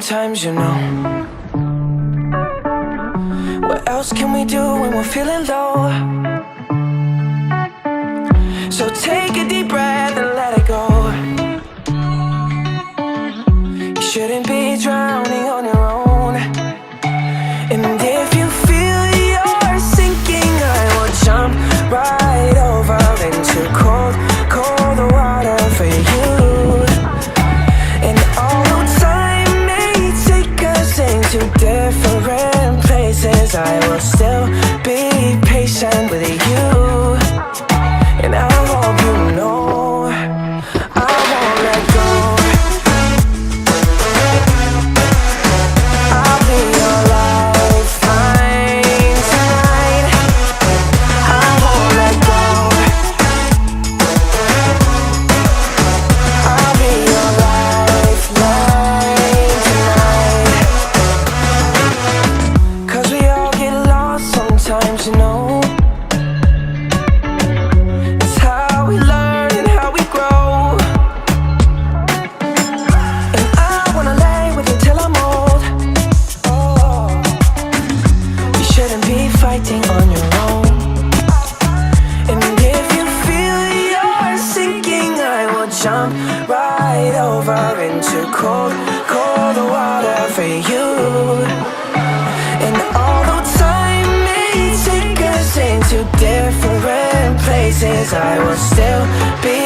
sometimes, you know. What else can we do when we're feeling low? So take a deep breath and let it go. You shouldn't be drowning on your own. And if you feel you're sinking, I will jump right over into cold, cold water for you. And although time may take us into different places, I will still be patient with you. And I hope you know I won't let go. I'll be your lifeline tonight. I won't let go. I'll be your lifeline tonight. 'Cause we all get lost sometimes, you know. It's how we learn and how we grow. And I wanna lay with you till I'm old. Oh, you shouldn't be fighting on your own. And if you feel you're sinking, I will jump right over into cold, cold water for you. And although time may take us into different places, I will still be